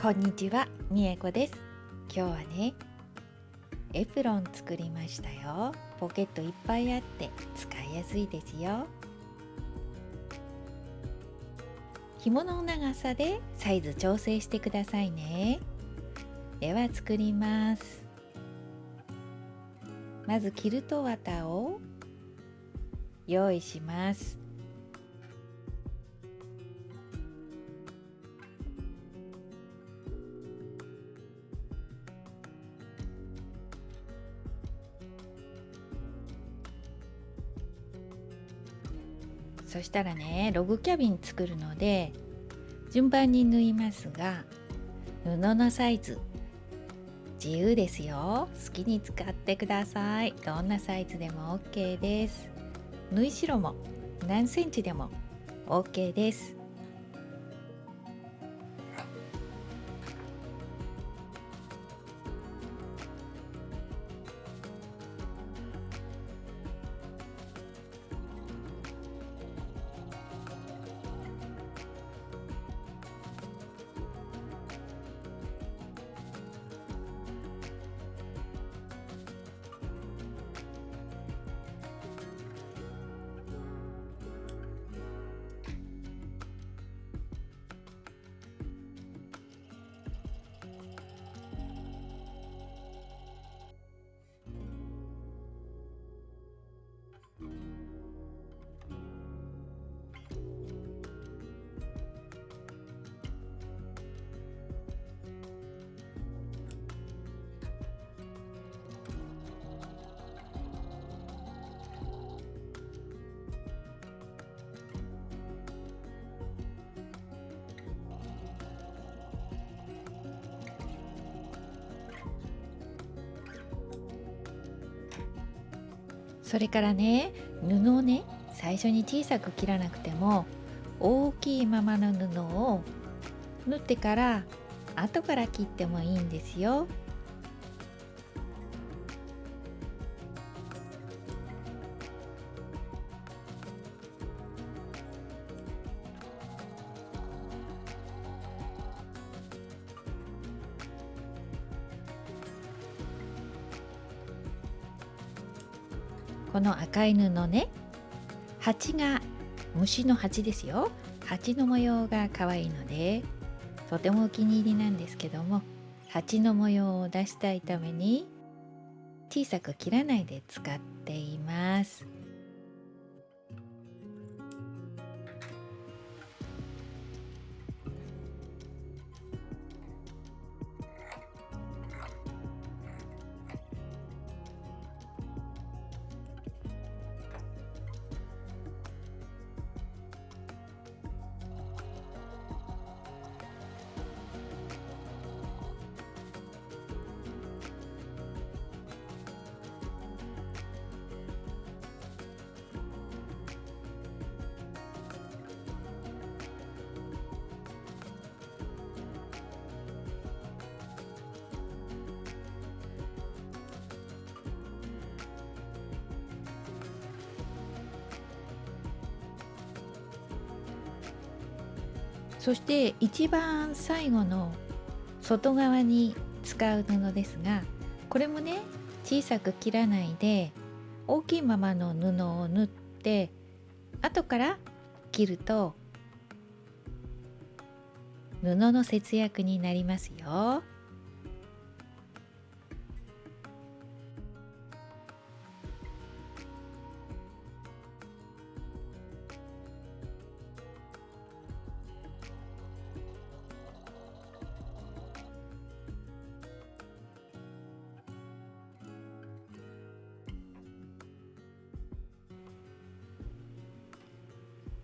こんにちは、みえこです。今日はね、エプロン作りましたよ。ポケットいっぱいあって使いやすいですよ。紐の長さでサイズ調整してくださいね。では作ります。まずキルト綿を用意します。そしたらね、ログキャビン作るので順番に縫いますが、布のサイズ自由ですよ。好きに使ってください。どんなサイズでも OK です。縫い代も何センチでも OK です。それからね、布をね、最初に小さく切らなくても大きいままの布を縫ってから後から切ってもいいんですよ。この赤い布ね、蜂が虫の蜂ですよ。蜂の模様が可愛いのでとてもお気に入りなんですけども、蜂の模様を出したいために小さく切らないで使っています。そして一番最後の外側に使う布ですが、これもね、小さく切らないで大きいままの布を縫って後から切ると布の節約になりますよ。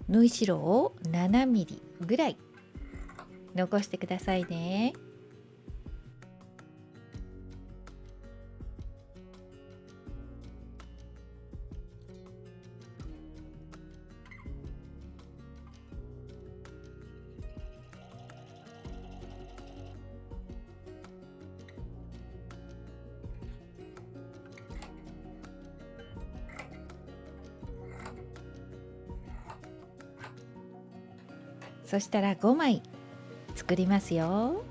縫い代を7ミリぐらい残してくださいね。そしたら5枚作りますよ。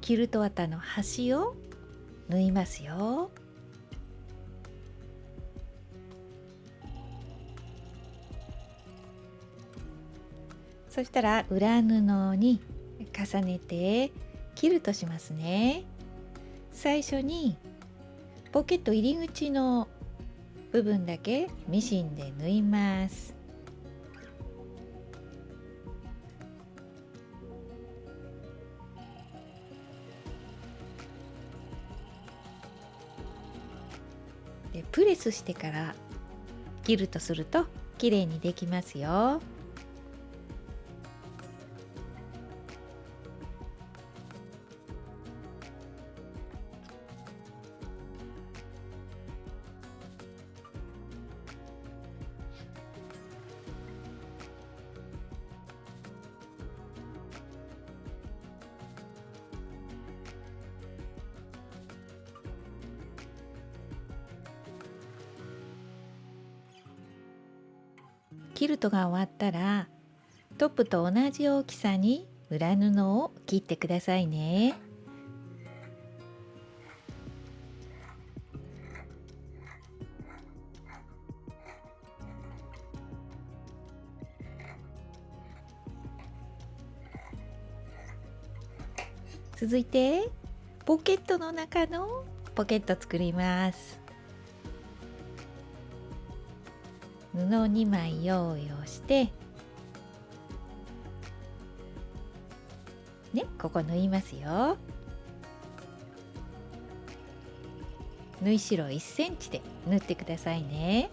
キルト綿の端を縫いますよ。そしたら裏布に重ねてキルトしますね。最初にポケット入り口の部分だけミシンで縫います。でプレスしてからキルトするときれいにできますよ。キルトが終わったらトップと同じ大きさに裏布を切ってくださいね。続いてポケットの中のポケット作ります。布2枚用意をしてね、ここ縫いますよ。縫い代1センチで縫ってくださいね。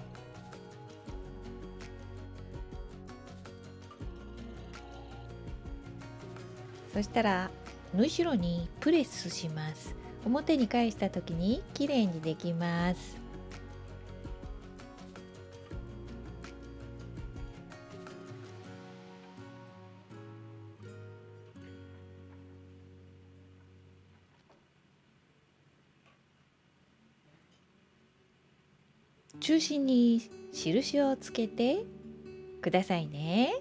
そしたら縫い代にプレスします。表に返した時にきれいにできます。中心に印をつけてくださいね。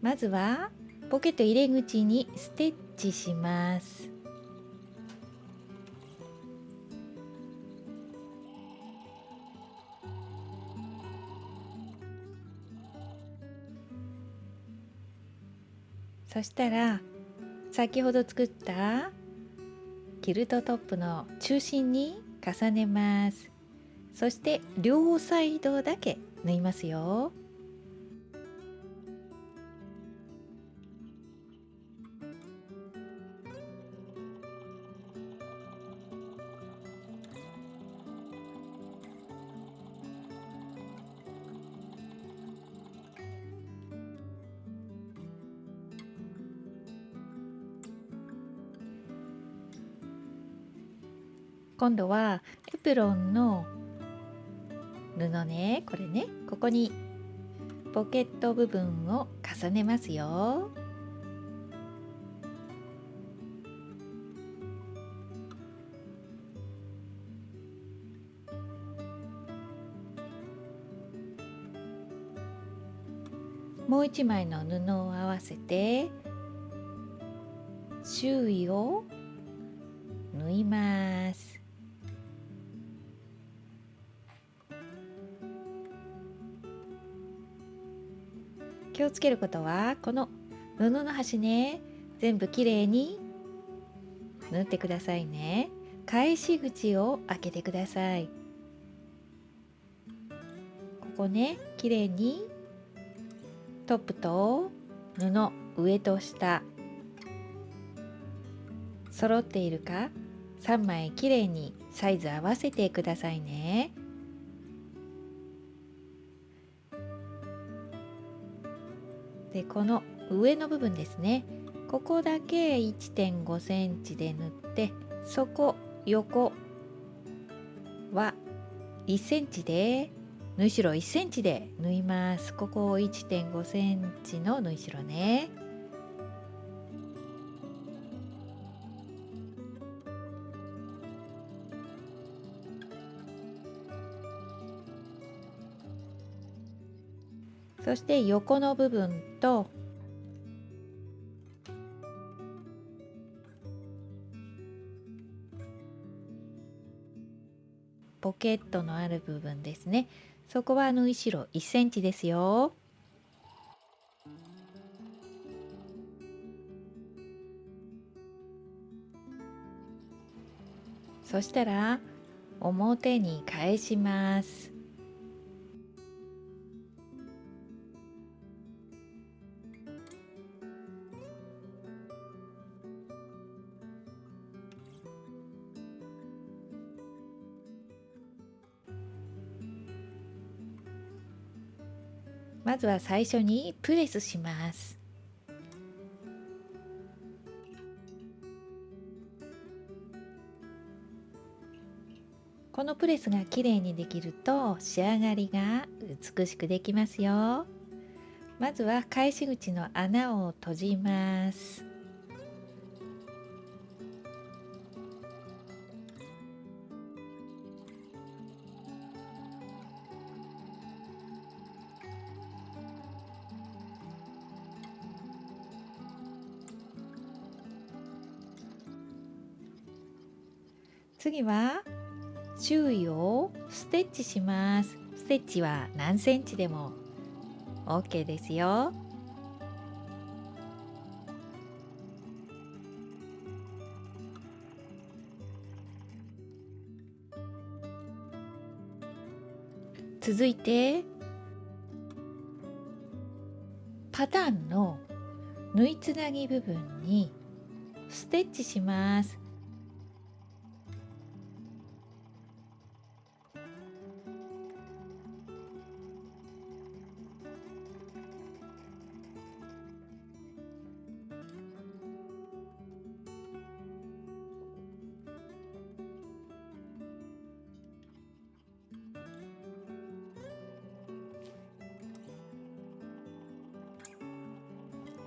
まずはポケット入れ口にステッチします。そしたら先ほど作ったキルトトップの中心に重ねます。そして両サイドだけ縫いますよ。今度はエプロンの布ね、これね、ここにポケット部分を重ねますよ。もう一枚の布を合わせて周囲を縫います。気をつけることはこの布の端ね、全部きれいに縫ってくださいね。返し口を開けてください。ここね、きれいにトップと布、上と下揃っているか3枚きれいにサイズ合わせてくださいね。でこの上の部分ですね、ここだけ 1.5 センチで縫って、底横は1センチで縫い代1センチで縫います。ここ 1.5 センチの縫い代ね。そして横の部分とポケットのある部分ですね。そこは縫い代1センチですよ。そしたら表に返します。まずは最初にプレスします。このプレスがきれいにできると仕上がりが美しくできますよ。まずは返し口の穴を閉じます。次は周囲をステッチします。ステッチは何センチでも OK ですよ。続いてパターンの縫いつなぎ部分にステッチします。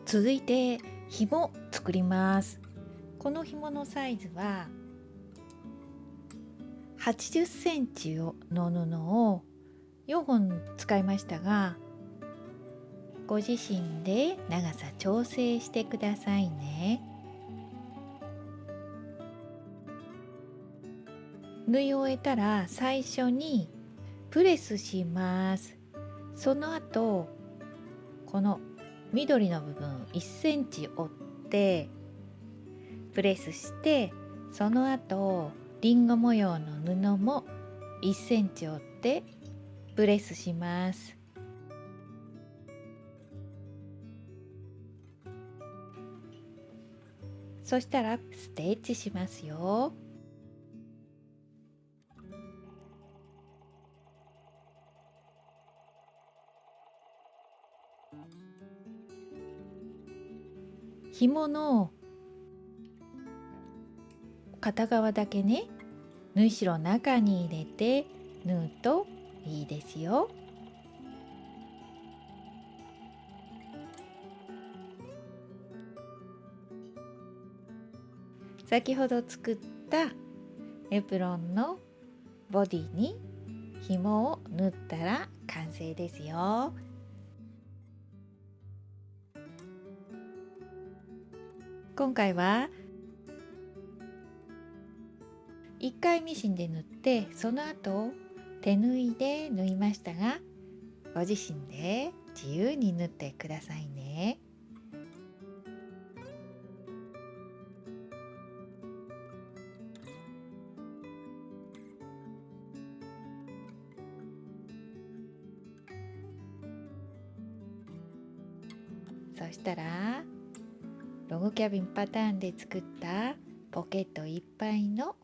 続いて紐作ります。この紐のサイズは80センチの布を4本使いましたが、ご自身で長さ調整してくださいね。縫い終えたら最初にプレスします。その後この緑の部分1センチ折ってプレスして、その後リンゴ模様の布も1センチ折ってプレスします。そしたらステッチしますよ。紐の片側だけね、縫い代中に入れて縫うといいですよ。先ほど作ったエプロンのボディに紐を縫ったら完成ですよ。今回は1回ミシンで縫って、その後手縫いで縫いましたが、ご自身で自由に縫ってくださいね。そしたらログキャビンパターンで作ったポケットいっぱいの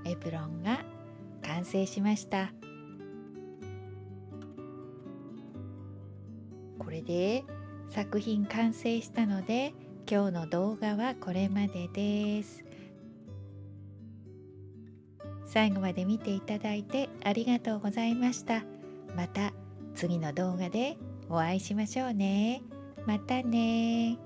エプロンが完成しました。これで作品完成したので、今日の動画はこれまでです。最後まで見ていただいてありがとうございました。また次の動画でお会いしましょうね。またね。